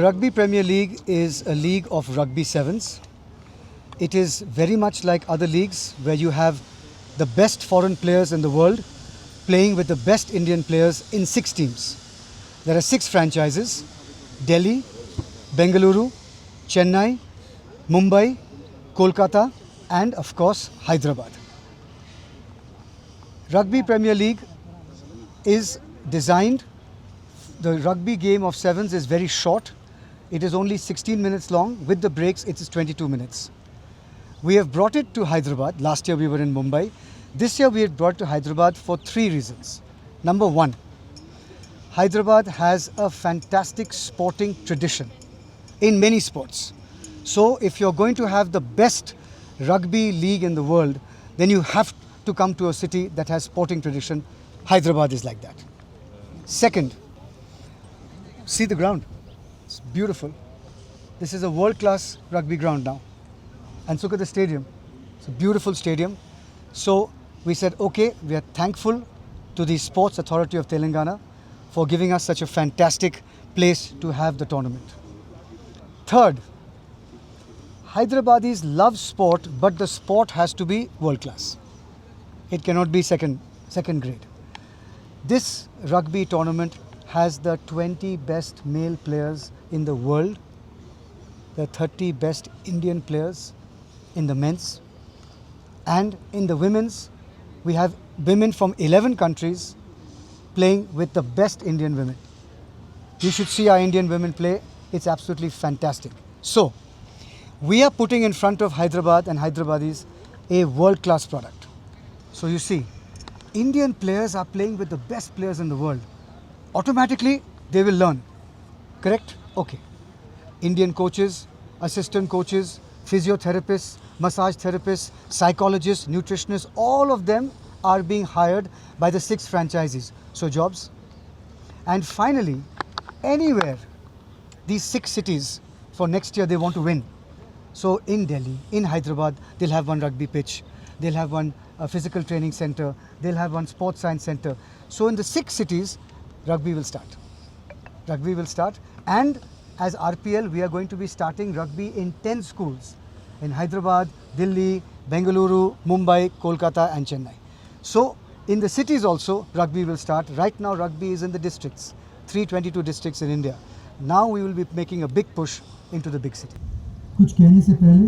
The Rugby Premier League is a league of rugby sevens. It is very much like other leagues where you have the best foreign players in the world playing with the best Indian players in 6 teams. There are 6 franchises: Delhi, Bengaluru, Chennai, Mumbai, Kolkata and of course Hyderabad. Rugby Premier League is designed, the rugby game of sevens is very short. It is only 16 minutes long. With the breaks, it is 22 minutes. We have brought it to Hyderabad. Last year we were in Mumbai. This year we have brought it to Hyderabad for 3 reasons. Number 1, Hyderabad has a fantastic sporting tradition in many sports. So if you're going to have the best rugby league in the world, then you have to come to a city that has sporting tradition. Hyderabad is like that. Second, see the ground. It's beautiful. This is a world-class rugby ground now. And look at the stadium. It's a beautiful stadium. So we said, okay, we are thankful to the Sports Authority of Telangana for giving us such a fantastic place to have the tournament. Third, Hyderabadis love sport, but the sport has to be world-class. It cannot be second grade. This rugby tournament has the 20 best male players in the world, the 30 best Indian players in the men's, and in the women's, we have women from 11 countries playing with the best Indian women. You should see our Indian women play. It's absolutely fantastic. So, we are putting in front of Hyderabad and Hyderabadis a world-class product. So you see, Indian players are playing with the best players in the world. Automatically, they will learn. Correct? Okay. Indian coaches, assistant coaches, physiotherapists, massage therapists, psychologists, nutritionists, all of them are being hired by the 6 franchises. So jobs. And finally, anywhere, these 6 cities, for next year they want to win. So in Delhi, in Hyderabad, they'll have one rugby pitch, they'll have one physical training center, they'll have one sports science center. So in the 6 cities, rugby will start. Rugby will start, and as RPL, we are going to be starting rugby in 10 schools in Hyderabad, Delhi, Bengaluru, Mumbai, Kolkata and Chennai. So in the cities also, rugby will start. Right now, rugby is in the districts, 322 districts in India. Now we will be making a big push into the big city. कुछ कहने से पहले,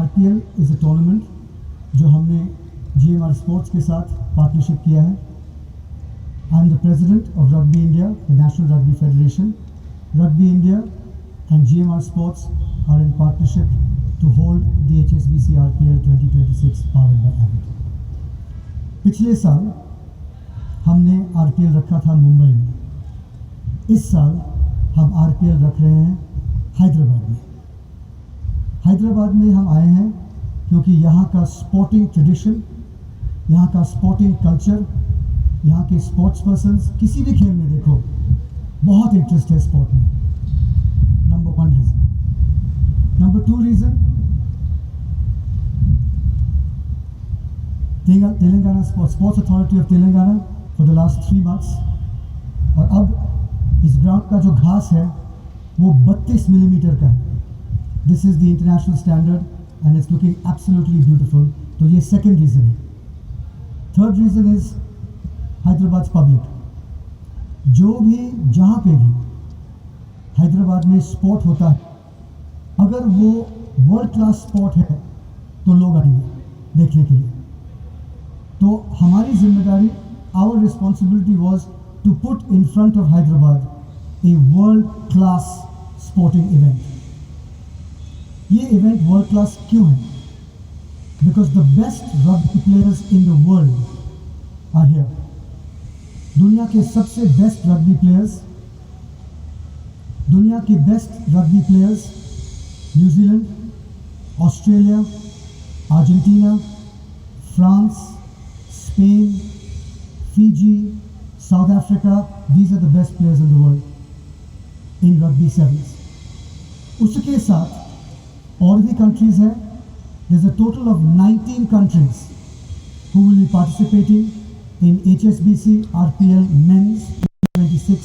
RPL is a tournament जो हमने GMR Sports के साथ partnership किया है. I am the president of Rugby India, the National Rugby Federation. Rugby India and GMR Sports are in partnership to hold the HSBC RPL 2026 powered by Abbott. पिछले साल हमने RPL रखा था मुंबई में. इस साल हम RPL रख रहे हैं हैदराबाद में. हैदराबाद में हम आए हैं क्योंकि यहाँ का स्पोर्टिंग ट्रेडिशन, यहाँ का स्पोर्टिंग कल्चर, यहाँ के स्पोर्ट्स पर्सन्स, किसी भी खेल में देखो, बहुत इंटरेस्ट है स्पोर्ट में. Number 1 reason. Number 2 reason, Telangana sports authority of Telangana for the last 3 months, और अब इस ग्राउंड का जो घास है वो 32 मिलीमीटर का है. This is the international standard and it's looking absolutely beautiful. तो ये सेकंड रीज़न है. Third reason is Hyderabad public. जो भी जहाँ पे भी हैदराबाद में स्पोर्ट होता है, अगर वो वर्ल्ड क्लास स्पोर्ट है तो लोग आएंगे देखने के लिए. तो हमारी जिम्मेदारी, our responsibility was to put in front of Hyderabad a world class sporting event. ये इवेंट वर्ल्ड क्लास क्यों है? Because the best rugby players in the world are here. दुनिया के सबसे बेस्ट रग्बी प्लेयर्स, दुनिया के best rugby players New Zealand, Australia, Argentina, France, Spain, Fiji, South Africa, these are the best players in the world in rugby sevens. उसके साथ और भी countries हैं. There is a total of 19 countries who will be participating in HSBC RPL Men's 2026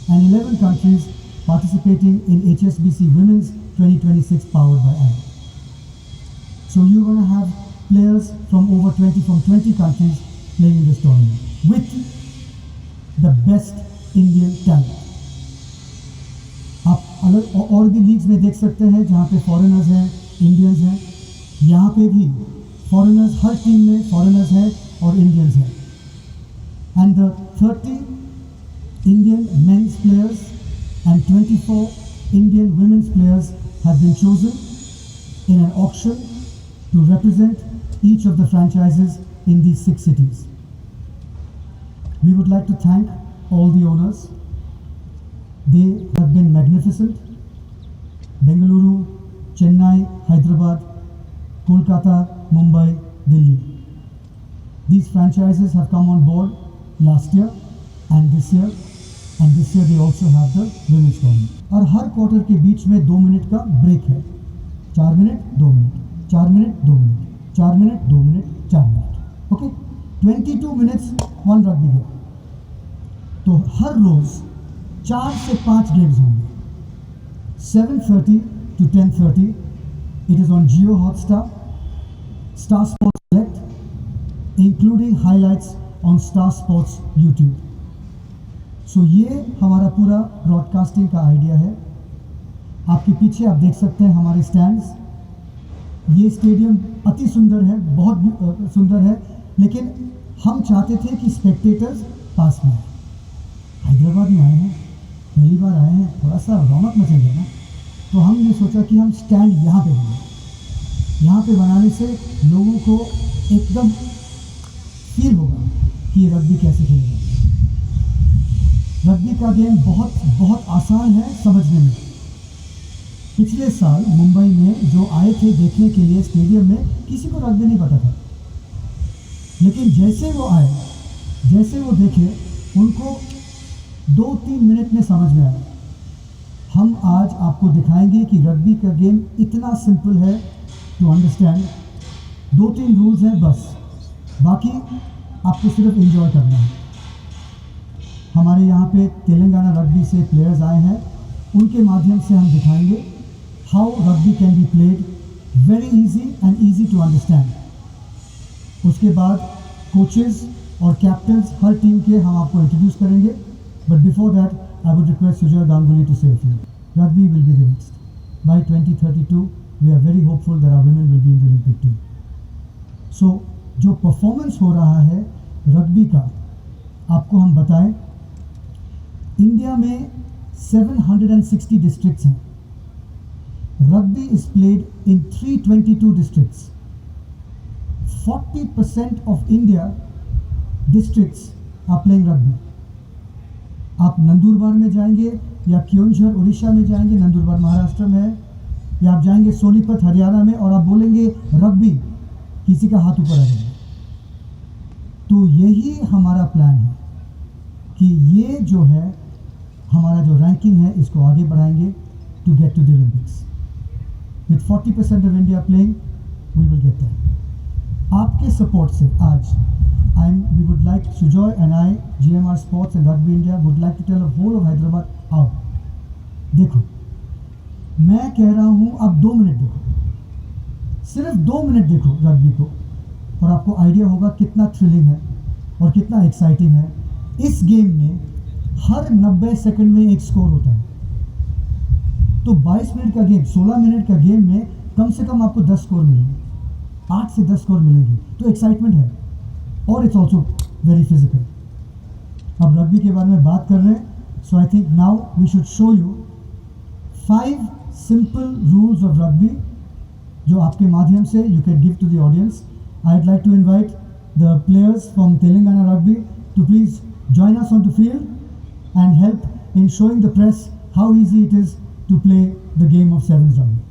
and 11 countries participating in HSBC Women's 2026 powered by AMP. So you're going to have players from 20 countries playing in this tournament with the best Indian talent. आप अलग और भी leagues में देख सकते हैं जहाँ पे फॉरेनर्स हैं, इंडियंस हैं. यहाँ पे भी फॉरेनर्स, हर टीम में फॉरेनर्स हैं और इंडियंस हैं. And the 30 Indian men's players and 24 Indian women's players have been chosen in an auction to represent each of the franchises in these 6 cities. We would like to thank all the owners. They have been magnificent. Bengaluru, Chennai, Hyderabad, Kolkata, Mumbai, Delhi. These franchises have come on board last year and this year they also have the women's tournament. और हर quarter के बीच में 2 minute का break है. 4 minute 2 minute, 4 minute 2 minute, 4 minute 2 minute, 4 minute. Okay, 22 minutes 1 rugby game. तो हर रोज 4 से 5 games होंगे. 7:30 to 10:30. It is on Jio Hotstar, Star Sports Select, including highlights on Star Sports YouTube. So ये हमारा पूरा ब्रॉडकास्टिंग का idea है. आपके पीछे आप देख सकते हैं हमारे स्टैंड्स. ये स्टेडियम अति सुंदर है, बहुत सुंदर है, लेकिन हम चाहते थे कि स्पेक्टेटर्स पास में आए. हैदराबाद में आए हैं, पहली बार आए हैं, थोड़ा सा रौनक मचेगा ना. तो हमने सोचा कि हम स्टैंड यहाँ पे बनाएं. यहाँ पे बनाने से लोगों को एकदम फील होगा कि ये रग्बी कैसे खेलेगा. रग्बी का गेम बहुत आसान है समझने में. पिछले साल मुंबई में जो आए थे देखने के लिए स्टेडियम में, किसी को रग्बी नहीं पता था, लेकिन जैसे वो आए, जैसे वो देखे, उनको 2-3 मिनट में समझ में आया. हम आज आपको दिखाएंगे कि रग्बी का गेम इतना सिंपल है टू अंडरस्टैंड. 2-3 रूल्स हैं बस, बाकी आपको सिर्फ एंजॉय करना है. हमारे यहाँ पे तेलंगाना रग्बी से प्लेयर्स आए हैं, उनके माध्यम से हम दिखाएंगे how rugby can be played very easy and easy to understand. उसके बाद कोचेस और कैप्टन्स हर टीम के हम आपको इंट्रोड्यूस करेंगे. But before that I would request Sujoy Ganguly to say a few. Rugby will be the next. By 2032, we are very hopeful that our women will be in the Olympic team. So, जो performance हो रहा है rugby का, आपको हम बताएं. India में 760 districts हैं. Rugby is played in 322 districts. 40% of India districts are playing rugby. आप नंदुरबार में जाएंगे या क्योंझर उड़ीसा में जाएंगे, नंदुरबार महाराष्ट्र में है, या आप जाएंगे सोनीपत हरियाणा में और आप बोलेंगे रग्बी, किसी का हाथ ऊपर आ जाएगा. तो यही हमारा प्लान है कि ये जो है हमारा जो रैंकिंग है इसको आगे बढ़ाएंगे to get to the Olympics. With 40% of India playing we will get there. आपके सपोर्ट से आज we would like, Sujoy and I, GMR Sports and Rugby India would like to tell the whole of Hyderabad, आओ देखो. मैं कह रहा हूँ आप 2 मिनट देखो, सिर्फ 2 मिनट देखो रग्बी को, और आपको आइडिया होगा कितना थ्रिलिंग है और कितना एक्साइटिंग है. इस गेम में हर 90 सेकंड में एक स्कोर होता है. तो 22 मिनट का गेम, 16 मिनट का गेम में कम से कम आपको 10 स्कोर मिलेंगे, 8 से 10 स्कोर मिलेंगे. तो एक्साइटमेंट है और इट्स ऑल्सो वेरी फिजिकल. अब रग्बी के बारे में बात कर रहे हैं, so I think now we should show you 5 simple rules of rugby जो आपके माध्यम से you can give to the audience. I would like to invite the players from Telangana rugby to please join us on the field and help in showing the press how easy it is to play the game of 7s rugby.